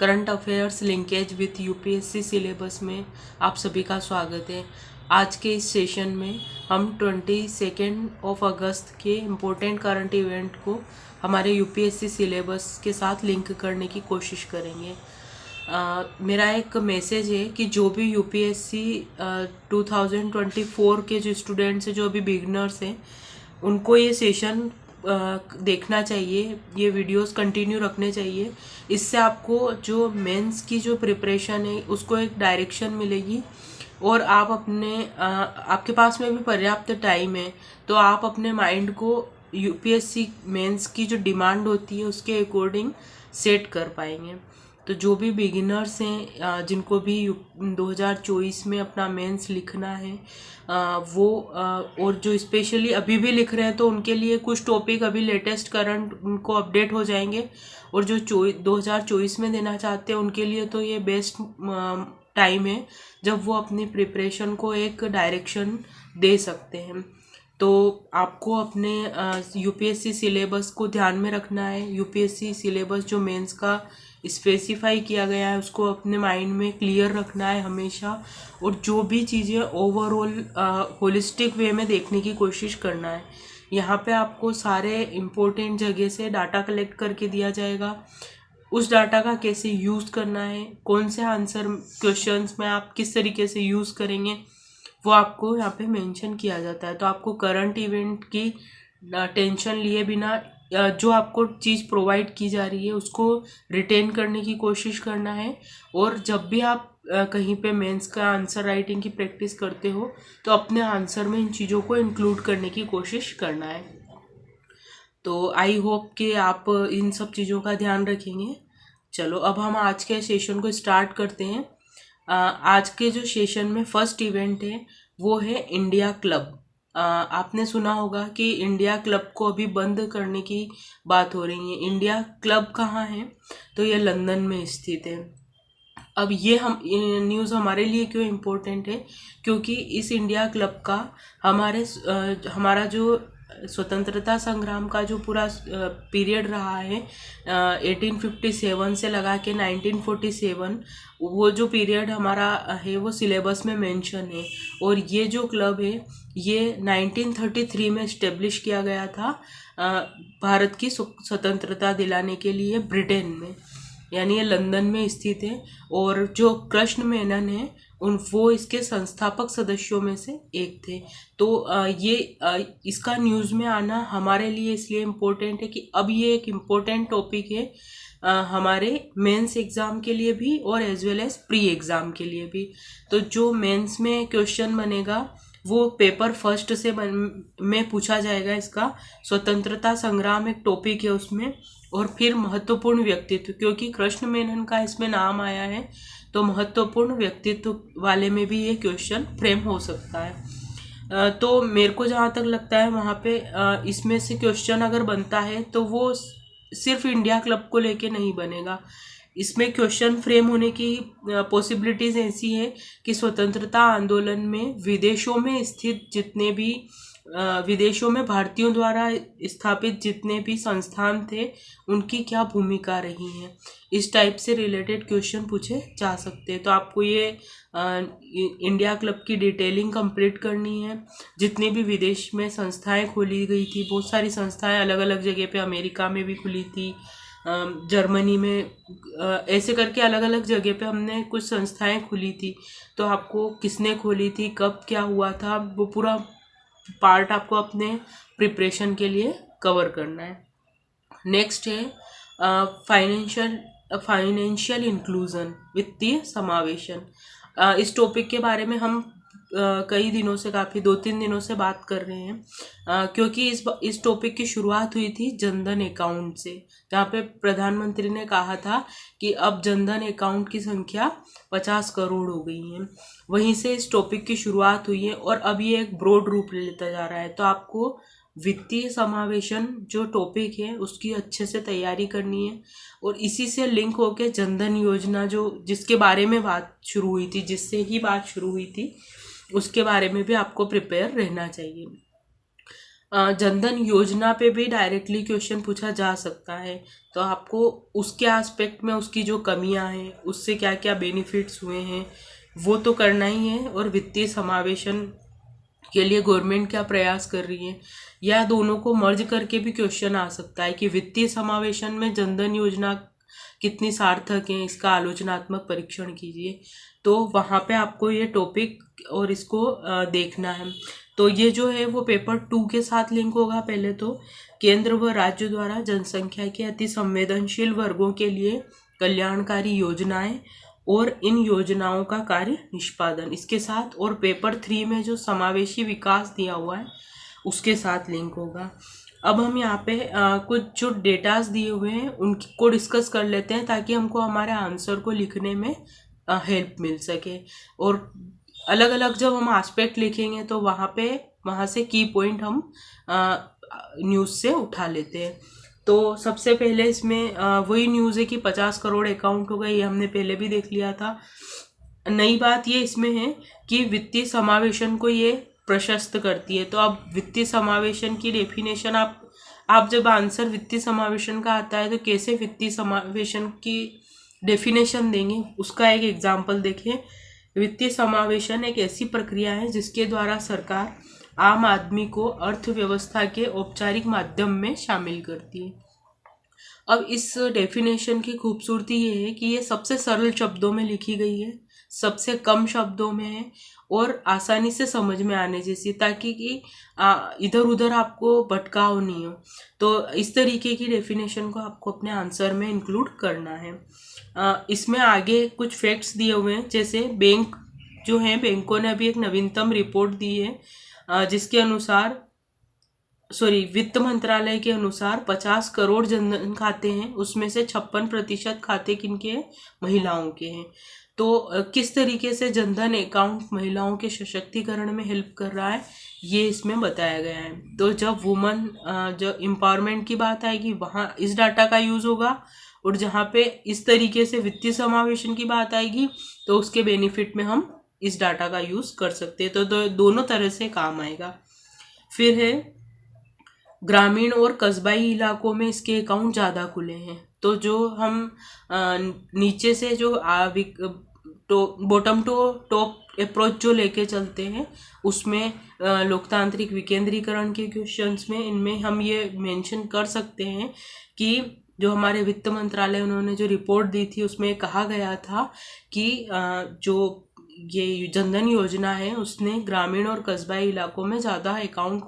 Current affairs linkage with UPSC syllabus में आप सभी का स्वागत है। आज के इस सेशन में हम 22 अगस्त के इम्पोर्टेंट करंट इवेंट को हमारे यूपीएससी सिलेबस के साथ लिंक करने की कोशिश करेंगे। मेरा एक मैसेज है कि जो भी यूपीएससी 2024 के जो स्टूडेंट्स हैं, जो अभी बिगनर्स हैं, उनको ये सेशन देखना चाहिए, ये वीडियोस कंटिन्यू रखने चाहिए। इससे आपको जो मेंस की जो प्रिपरेशन है उसको एक डायरेक्शन मिलेगी और आप आपके पास में भी पर्याप्त टाइम है, तो आप अपने माइंड को यूपीएससी मेंस की जो डिमांड होती है उसके अकॉर्डिंग सेट कर पाएंगे। तो जो भी बिगिनर्स हैं, जिनको भी 2024 में अपना मेंस लिखना है, और जो स्पेशली अभी भी लिख रहे हैं, तो उनके लिए कुछ टॉपिक अभी लेटेस्ट करंट उनको अपडेट हो जाएंगे, और जो 2024 में देना चाहते हैं उनके लिए तो ये बेस्ट टाइम है जब वो अपनी प्रिपरेशन को एक डायरेक्शन दे सकते हैं। तो आपको अपने यूपीएससी सिलेबस को ध्यान में रखना है। यूपीएससी सिलेबस जो मेंस का स्पेसिफाई किया गया है उसको अपने माइंड में क्लियर रखना है हमेशा, और जो भी चीज़ें ओवरऑल होलिस्टिक वे में देखने की कोशिश करना है। यहाँ पे आपको सारे इम्पोर्टेंट जगह से डाटा कलेक्ट करके दिया जाएगा। उस डाटा का कैसे यूज़ करना है, कौन से आंसर क्वेश्चंस में आप किस तरीके से यूज़ करेंगे, वो आपको यहाँ पे मेंशन किया जाता है। तो आपको करंट इवेंट की टेंशन लिए बिना जो आपको चीज़ प्रोवाइड की जा रही है उसको रिटेन करने की कोशिश करना है। और जब भी आप कहीं पे मेंस का आंसर राइटिंग की प्रैक्टिस करते हो तो अपने आंसर में इन चीज़ों को इंक्लूड करने की कोशिश करना है। तो आई होप कि आप इन सब चीज़ों का ध्यान रखेंगे। चलो अब हम आज के सेशन को स्टार्ट करते हैं। आज के जो सेशन में फर्स्ट इवेंट है वो है इंडिया क्लब। आपने सुना होगा कि इंडिया क्लब को अभी बंद करने की बात हो रही है। इंडिया क्लब कहाँ है? तो ये लंदन में स्थित है। अब ये न्यूज़ हमारे लिए क्यों इम्पोर्टेंट है? क्योंकि इस इंडिया क्लब का हमारा जो स्वतंत्रता संग्राम का जो पूरा पीरियड रहा है, 1857 से लगा के 1947, वो जो पीरियड हमारा है वो सिलेबस में मेंशन है। और ये जो क्लब है ये 1933 में इस्टेब्लिश किया गया था, भारत की स्वतंत्रता दिलाने के लिए ब्रिटेन में, यानी ये लंदन में स्थित है। और जो कृष्ण मेनन है वो इसके संस्थापक सदस्यों में से एक थे। तो इसका न्यूज़ में आना हमारे लिए इसलिए इम्पोर्टेंट है कि अब ये एक इम्पोर्टेंट टॉपिक है हमारे मेंस एग्ज़ाम के लिए भी और as well as pre exam के लिए भी। तो जो मेंस में क्वेश्चन बनेगा वो पेपर फर्स्ट से में पूछा जाएगा। इसका स्वतंत्रता संग्राम एक टॉपिक है उसमें, और फिर महत्वपूर्ण व्यक्तित्व, क्योंकि कृष्ण मेनन का इसमें नाम आया है तो महत्वपूर्ण व्यक्तित्व वाले में भी ये क्वेश्चन फ्रेम हो सकता है। तो मेरे को जहाँ तक लगता है वहाँ पे इसमें से क्वेश्चन अगर बनता है तो वो सिर्फ इंडिया क्लब को लेके नहीं बनेगा। इसमें क्वेश्चन फ्रेम होने की पॉसिबिलिटीज़ ऐसी है कि स्वतंत्रता आंदोलन में विदेशों में स्थित जितने भी विदेशों में भारतीयों द्वारा स्थापित जितने भी संस्थान थे उनकी क्या भूमिका रही है, इस टाइप से रिलेटेड क्वेश्चन पूछे जा सकते हैं। तो आपको ये इंडिया क्लब की डिटेलिंग कंप्लीट करनी है। जितने भी विदेश में संस्थाएं खोली गई थी, बहुत सारी संस्थाएं अलग अलग जगह पे, अमेरिका में भी खुली थी, जर्मनी में, ऐसे करके अलग अलग जगह पे हमने कुछ संस्थाएं खुली थी। तो आपको किसने खोली थी, कब क्या हुआ था, वो पूरा पार्ट आपको अपने प्रिपरेशन के लिए कवर करना है। नेक्स्ट है फाइनेंशियल इंक्लूजन, वित्तीय समावेशन। इस टॉपिक के बारे में हम कई दिनों से, काफ़ी 2-3 दिनों से बात कर रहे हैं, क्योंकि इस टॉपिक की शुरुआत हुई थी जनधन अकाउंट से, जहाँ पे प्रधानमंत्री ने कहा था कि अब जनधन अकाउंट की संख्या 50 करोड़ हो गई है। वहीं से इस टॉपिक की शुरुआत हुई है और अब ये एक ब्रॉड रूप लेता जा रहा है। तो आपको वित्तीय समावेशन जो टॉपिक है उसकी अच्छे से तैयारी करनी है, और इसी से लिंक होके जनधन योजना जिसके बारे में बात शुरू हुई थी, जिससे ही बात शुरू हुई थी, उसके बारे में भी आपको प्रिपेयर रहना चाहिए। जनधन योजना पे भी डायरेक्टली क्वेश्चन पूछा जा सकता है, तो आपको उसके एस्पेक्ट में उसकी जो कमियां हैं, उससे क्या क्या बेनिफिट्स हुए हैं, वो तो करना ही है। और वित्तीय समावेशन के लिए गवर्नमेंट क्या प्रयास कर रही है, या दोनों को मर्ज करके भी क्वेश्चन आ सकता है कि वित्तीय समावेशन में जनधन योजना कितनी सार्थक है, इसका आलोचनात्मक परीक्षण कीजिए। तो वहाँ पे आपको ये टॉपिक और इसको देखना है। तो ये जो है वो पेपर 2 के साथ लिंक होगा। पहले तो केंद्र व राज्य द्वारा जनसंख्या के अति संवेदनशील वर्गों के लिए कल्याणकारी योजनाएं और इन योजनाओं का कार्य निष्पादन, इसके साथ। और पेपर 3 में जो समावेशी विकास दिया हुआ है उसके साथ लिंक होगा। अब हम यहाँ पे कुछ जो डेटास दिए हुए हैं उनको डिस्कस कर लेते हैं, ताकि हमको हमारे आंसर को लिखने में हेल्प मिल सके। और अलग अलग जब हम एस्पेक्ट लिखेंगे तो वहाँ से की पॉइंट हम न्यूज़ से उठा लेते हैं। तो सबसे पहले इसमें वही न्यूज़ है कि 50 करोड़ अकाउंट हो गए, ये हमने पहले भी देख लिया था। नई बात ये इसमें है कि वित्तीय समावेशन को ये प्रशस्त करती है। तो अब वित्तीय समावेशन की डेफिनेशन आप जब आंसर वित्तीय समावेशन का आता है तो कैसे वित्तीय समावेशन की डेफिनेशन देंगे, उसका एक एग्जाम्पल देखिए। वित्तीय समावेशन एक ऐसी प्रक्रिया है जिसके द्वारा सरकार आम आदमी को अर्थव्यवस्था के औपचारिक माध्यम में शामिल करती है। अब इस डेफिनेशन की खूबसूरती ये है कि ये सबसे सरल शब्दों में लिखी गई है, सबसे कम शब्दों में है और आसानी से समझ में आने जैसी, ताकि कि इधर उधर आपको भटकाव नहीं हो। तो इस तरीके की डेफिनेशन को आपको अपने आंसर में इंक्लूड करना है। इसमें आगे कुछ फैक्ट्स दिए हुए हैं, जैसे बैंक जो हैं, बैंकों ने अभी एक नवीनतम रिपोर्ट दी है जिसके अनुसार वित्त मंत्रालय के अनुसार 50 करोड़ जनधन खाते हैं, उसमें से 56% खाते किनके हैं, महिलाओं के हैं। तो किस तरीके से जनधन अकाउंट महिलाओं के सशक्तिकरण में हेल्प कर रहा है ये इसमें बताया गया है। तो जब वुमन जो एम्पावरमेंट की बात आएगी वहाँ इस डाटा का यूज़ होगा, और जहाँ पे इस तरीके से वित्तीय समावेशन की बात आएगी तो उसके बेनिफिट में हम इस डाटा का यूज़ कर सकते हैं। तो दोनों तरह से काम आएगा। फिर है ग्रामीण और कस्बाई इलाकों में इसके अकाउंट ज़्यादा खुले हैं। तो जो हम नीचे से जो बॉटम टू टॉप अप्रोच जो लेके चलते हैं उसमें लोकतांत्रिक विकेंद्रीकरण के क्वेश्चंस में इनमें हम ये मेंशन कर सकते हैं कि जो हमारे वित्त मंत्रालय उन्होंने जो रिपोर्ट दी थी उसमें कहा गया था कि जो ये जनधन योजना है उसने ग्रामीण और कस्बाई इलाकों में ज़्यादा अकाउंट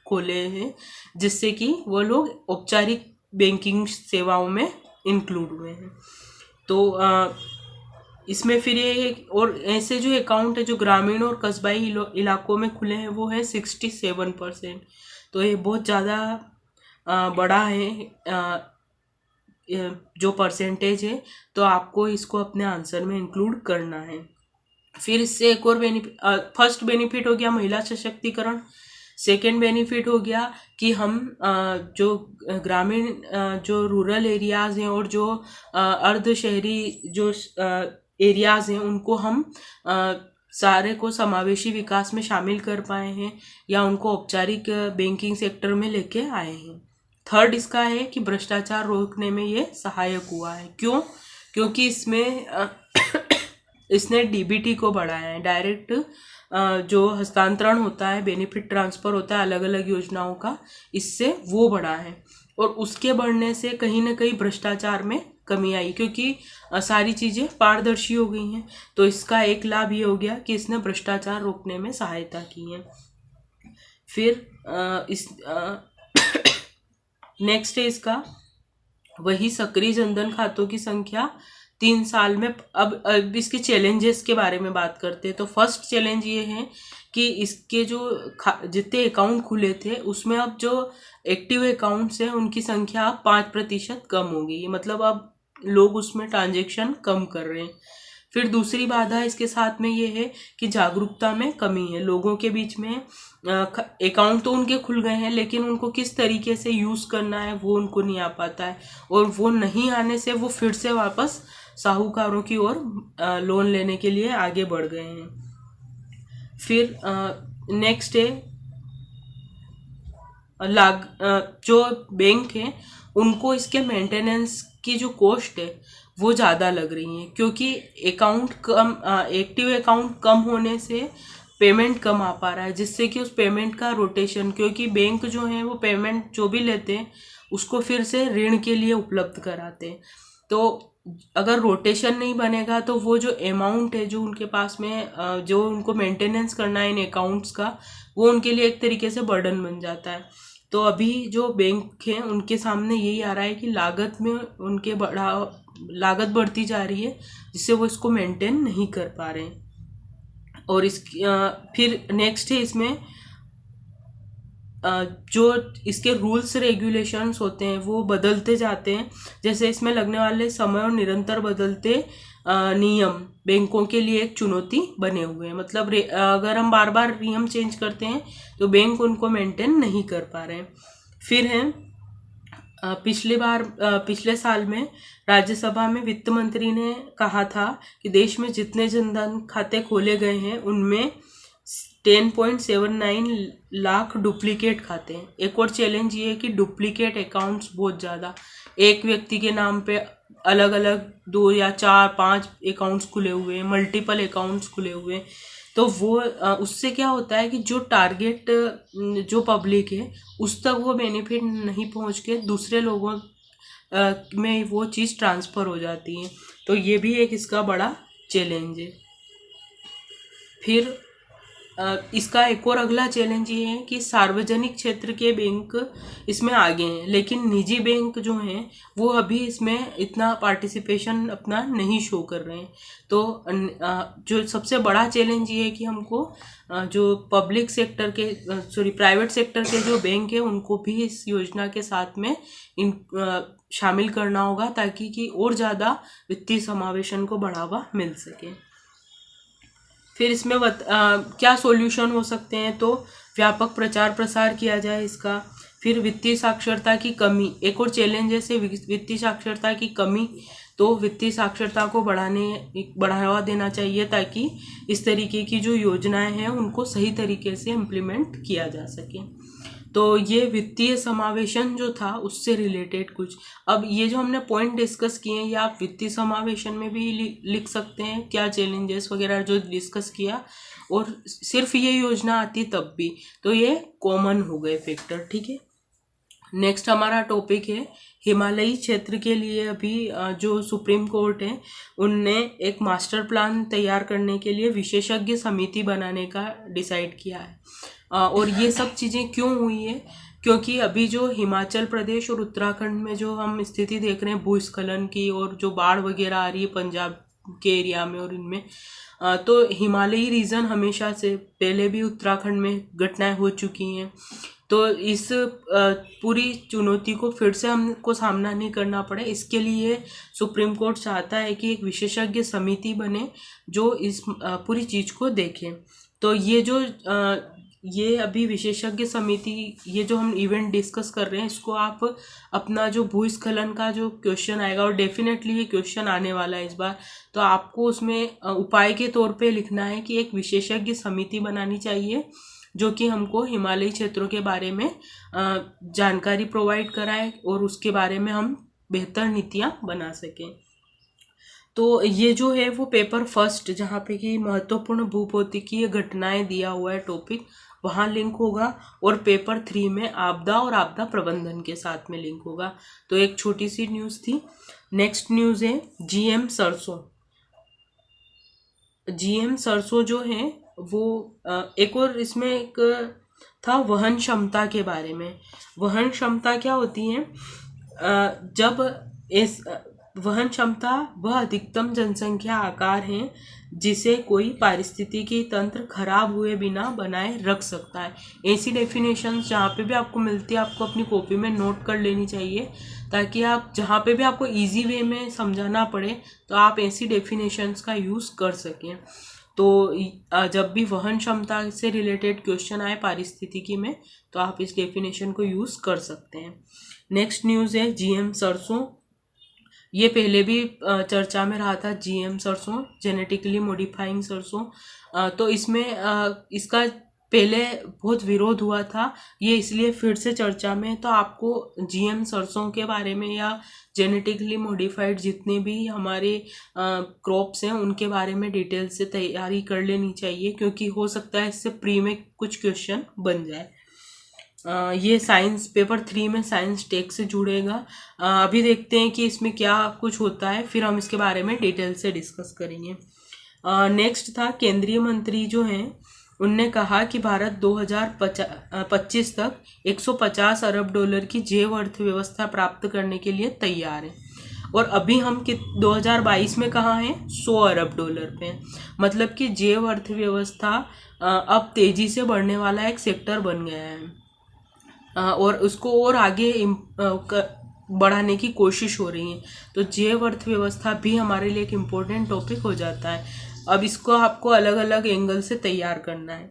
खोले हैं, जिससे कि वो लोग औपचारिक बैंकिंग सेवाओं में इंक्लूड हुए हैं। तो इसमें फिर ये और ऐसे जो अकाउंट है जो ग्रामीण और कस्बाई इलाकों में खुले हैं वो है 67%। तो ये बहुत ज़्यादा बड़ा है जो परसेंटेज है, तो आपको इसको अपने आंसर में इंक्लूड करना है। फिर इससे एक और बेनिफिट, फर्स्ट बेनिफिट हो गया महिला सशक्तिकरण। सेकेंड बेनिफिट हो गया कि हम जो ग्रामीण जो रूरल एरियाज़ हैं और जो अर्ध शहरी जो एरियाज़ हैं उनको हम सारे को समावेशी विकास में शामिल कर पाए हैं या उनको औपचारिक बैंकिंग सेक्टर में लेके आए हैं। थर्ड इसका है कि भ्रष्टाचार रोकने में ये सहायक हुआ है। क्यों? क्योंकि इसने डीबीटी को बढ़ाया है, डायरेक्ट जो हस्तांतरण होता है, बेनिफिट ट्रांसफ़र होता है अलग अलग योजनाओं का, इससे वो बढ़ा है। और उसके बढ़ने से कहीं ना कहीं भ्रष्टाचार में कमी आई, क्योंकि सारी चीज़ें पारदर्शी हो गई हैं। तो इसका एक लाभ ये हो गया कि इसने भ्रष्टाचार रोकने में सहायता की है। फिर नेक्स्ट है इसका वही सक्रिय जनधन खातों की संख्या 3 साल में। अब इसके चैलेंजेस के बारे में बात करते हैं। तो फर्स्ट चैलेंज ये है कि इसके जो जितने अकाउंट खुले थे उसमें अब जो एक्टिव अकाउंट्स हैं उनकी संख्या 5% कम हो गई, मतलब अब लोग उसमें ट्रांजेक्शन कम कर रहे हैं। फिर दूसरी बाधा इसके साथ में ये है कि जागरूकता में कमी है। लोगों के बीच में अकाउंट तो उनके खुल गए हैं लेकिन उनको किस तरीके से यूज़ करना है वो उनको नहीं आ पाता है, और वो नहीं आने से वो फिर से वापस साहूकारों की ओर लोन लेने के लिए आगे बढ़ गए हैं। फिर नेक्स्ट है जो बैंक है उनको इसके मेंटेनेंस की जो कॉस्ट है वो ज़्यादा लग रही है, क्योंकि एक्टिव अकाउंट कम होने से पेमेंट कम आ पा रहा है, जिससे कि उस पेमेंट का रोटेशन, क्योंकि बैंक जो है वो पेमेंट जो भी लेते हैं उसको फिर से ऋण के लिए उपलब्ध कराते हैं। तो अगर रोटेशन नहीं बनेगा तो वो जो अमाउंट है जो उनके पास में जो उनको मेंटेनेंस करना है इन अकाउंट्स का, वो उनके लिए एक तरीके से बर्डन बन जाता है। तो अभी जो बैंक हैं उनके सामने यही आ रहा है कि लागत बढ़ती जा रही है, जिससे वो इसको मेंटेन नहीं कर पा रहे हैं। और फिर नेक्स्ट है इसमें जो इसके रूल्स रेगुलेशंस होते हैं वो बदलते जाते हैं। जैसे इसमें लगने वाले समय और निरंतर बदलते नियम बैंकों के लिए एक चुनौती बने हुए हैं। मतलब अगर हम बार बार नियम चेंज करते हैं तो बैंक उनको मेंटेन नहीं कर पा रहे हैं। फिर है पिछले साल में राज्यसभा में वित्त मंत्री ने कहा था कि देश में जितने जनधन खाते खोले गए हैं उनमें 10.79 लाख डुप्लीकेट खाते हैं। एक और चैलेंज ये है कि डुप्लीकेट अकाउंट्स बहुत ज़्यादा, एक व्यक्ति के नाम पे अलग अलग 2 या 4 5 अकाउंट्स खुले हुए हैं, मल्टीपल अकाउंट्स खुले हुए हैं। तो वो उससे क्या होता है कि जो टारगेट जो पब्लिक है उस तक वो बेनिफिट नहीं पहुंच के दूसरे लोगों में वो चीज़ ट्रांसफ़र हो जाती है। तो ये भी एक इसका बड़ा चैलेंज है। फिर इसका एक और अगला चैलेंज ये है कि सार्वजनिक क्षेत्र के बैंक इसमें आगे हैं, लेकिन निजी बैंक जो हैं वो अभी इसमें इतना पार्टिसिपेशन अपना नहीं शो कर रहे हैं। तो जो सबसे बड़ा चैलेंज ये है कि हमको जो प्राइवेट सेक्टर के जो बैंक है उनको भी इस योजना के साथ में शामिल करना होगा, ताकि कि और ज़्यादा वित्तीय समावेशन को बढ़ावा मिल सके। फिर इसमें क्या सॉल्यूशन हो सकते हैं, तो व्यापक प्रचार प्रसार किया जाए इसका। फिर वित्तीय साक्षरता की कमी एक और चैलेंज है, से वित्तीय साक्षरता की कमी। तो वित्तीय साक्षरता को बढ़ावा देना चाहिए, ताकि इस तरीके की जो योजनाएं हैं उनको सही तरीके से इम्प्लीमेंट किया जा सके। तो ये वित्तीय समावेशन जो था उससे रिलेटेड कुछ। अब ये जो हमने पॉइंट डिस्कस किए हैं ये आप वित्तीय समावेशन में भी लिख सकते हैं, क्या चैलेंजेस वगैरह जो डिस्कस किया, और सिर्फ ये योजना आती तब भी, तो ये कॉमन हो गए फैक्टर। ठीक है, नेक्स्ट हमारा टॉपिक है हिमालयी क्षेत्र के लिए। अभी जो सुप्रीम कोर्ट है उनने एक मास्टर प्लान तैयार करने के लिए विशेषज्ञ समिति बनाने का डिसाइड किया है। और ये सब चीज़ें क्यों हुई है, क्योंकि अभी जो हिमाचल प्रदेश और उत्तराखंड में जो हम स्थिति देख रहे हैं भूस्खलन की, और जो बाढ़ वगैरह आ रही है पंजाब के एरिया में और इनमें, तो हिमालयी रीजन हमेशा से पहले भी उत्तराखंड में घटनाएं हो चुकी हैं। तो इस पूरी चुनौती को फिर से हमको सामना नहीं करना पड़े, इसके लिए सुप्रीम कोर्ट चाहता है कि एक विशेषज्ञ समिति बने जो इस पूरी चीज़ को देखे। तो ये अभी विशेषज्ञ समिति, ये जो हम इवेंट डिस्कस कर रहे हैं, इसको आप अपना जो भूस्खलन का जो क्वेश्चन आएगा, और डेफिनेटली ये क्वेश्चन आने वाला है इस बार, तो आपको उसमें उपाय के तौर पे लिखना है कि एक विशेषज्ञ समिति बनानी चाहिए जो कि हमको हिमालयी क्षेत्रों के बारे में जानकारी प्रोवाइड कराए और उसके बारे में हम बेहतर नीतियाँ बना सकें। तो ये जो है वो पेपर फर्स्ट, जहाँ पे कि महत्वपूर्ण भूभौतिकीय घटनाएं दिया हुआ है टॉपिक, वहाँ लिंक होगा, और पेपर 3 में आपदा और आपदा प्रबंधन के साथ में लिंक होगा। तो एक छोटी सी न्यूज़ थी। नेक्स्ट न्यूज़ है जीएम सरसों। जीएम सरसों जो है वो एक और इसमें एक था वहन क्षमता के बारे में। वहन क्षमता क्या होती है, जब इस वहन क्षमता वह अधिकतम जनसंख्या आकार है जिसे कोई पारिस्थितिकी तंत्र खराब हुए बिना बनाए रख सकता है। ऐसी डेफिनेशंस जहाँ पे भी आपको मिलती है आपको अपनी कॉपी में नोट कर लेनी चाहिए, ताकि आप जहाँ पे भी आपको इजी वे में समझाना पड़े तो आप ऐसी डेफिनेशंस का यूज़ कर सकें। तो जब भी वहन क्षमता से रिलेटेड क्वेश्चन आए पारिस्थितिकी में तो आप इस डेफिनेशन को यूज़ कर सकते हैं। नेक्स्ट न्यूज़ है जीएम सरसों। ये पहले भी चर्चा में रहा था, जीएम सरसों जेनेटिकली मॉडिफाइंग सरसों। तो इसमें इसका पहले बहुत विरोध हुआ था, ये इसलिए फिर से चर्चा में। तो आपको जीएम सरसों के बारे में या जेनेटिकली मॉडिफाइड जितने भी हमारे क्रॉप्स हैं उनके बारे में डिटेल से तैयारी कर लेनी चाहिए, क्योंकि हो सकता है इससे प्री में कुछ क्वेश्चन बन जाए। ये साइंस पेपर 3 में साइंस टेक से जुड़ेगा। अभी देखते हैं कि इसमें क्या कुछ होता है, फिर हम इसके बारे में डिटेल से डिस्कस करेंगे। नेक्स्ट था केंद्रीय मंत्री जो हैं उनने कहा कि भारत 2025 तक 150 अरब डॉलर की जैव अर्थव्यवस्था प्राप्त करने के लिए तैयार है। और अभी हम 2022 में कहाँ हैं, 100 अरब डॉलर पे। मतलब कि जैव अर्थव्यवस्था अब तेजी से बढ़ने वाला एक सेक्टर बन गया है और उसको और आगे बढ़ाने की कोशिश हो रही है। तो जैव अर्थव्यवस्था भी हमारे लिए एक इम्पोर्टेंट टॉपिक हो जाता है। अब इसको आपको अलग अलग एंगल से तैयार करना है।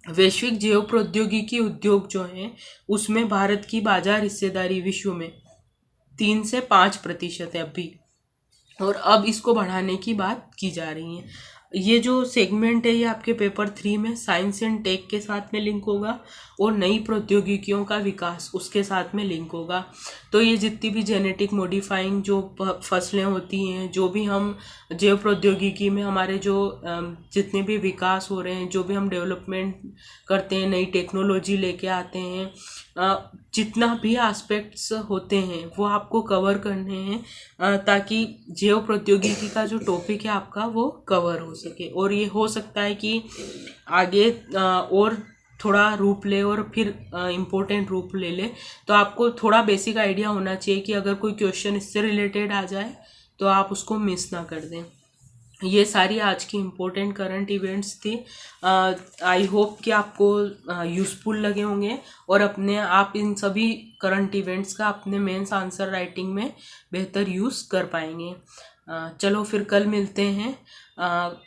वैश्विक जैव प्रौद्योगिकी उद्योग जो है उसमें भारत की बाजार हिस्सेदारी विश्व में 3 से 5% है अभी, और अब इसको बढ़ाने की बात की जा रही है। ये जो सेगमेंट है ये आपके पेपर 3 में साइंस एंड टेक के साथ में लिंक होगा और नई प्रौद्योगिकियों का विकास उसके साथ में लिंक होगा। तो ये जितनी भी जेनेटिक मॉडिफाइंग जो फसलें होती हैं, जो भी हम जैव प्रौद्योगिकी में हमारे जो जितने भी विकास हो रहे हैं, जो भी हम डेवलपमेंट करते हैं, नई टेक्नोलॉजी लेके आते हैं, जितना भी एस्पेक्ट्स होते हैं वो आपको कवर करने हैं ताकि जैव प्रौद्योगिकी का जो टॉपिक है आपका वो कवर हो सके। और ये हो सकता है कि आगे और थोड़ा रूप ले और फिर इम्पोर्टेंट रूप ले ले। तो आपको थोड़ा बेसिक आइडिया होना चाहिए कि अगर कोई क्वेश्चन इससे रिलेटेड आ जाए तो आप उसको मिस ना कर दें। ये सारी आज की इम्पोर्टेंट करंट इवेंट्स थी। आई होप कि आपको यूज़फुल लगे होंगे और अपने आप इन सभी करंट इवेंट्स का अपने मेंस आंसर राइटिंग में बेहतर यूज़ कर पाएंगे। चलो फिर कल मिलते हैं।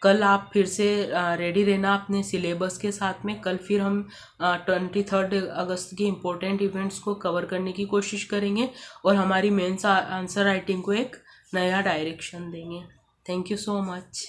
कल आप फिर से रेडी रहना अपने सिलेबस के साथ में। कल फिर हम 23 अगस्त की इम्पोर्टेंट इवेंट्स को कवर करने की कोशिश करेंगे और हमारी मेंस आंसर राइटिंग को एक नया डायरेक्शन देंगे। Thank you so much.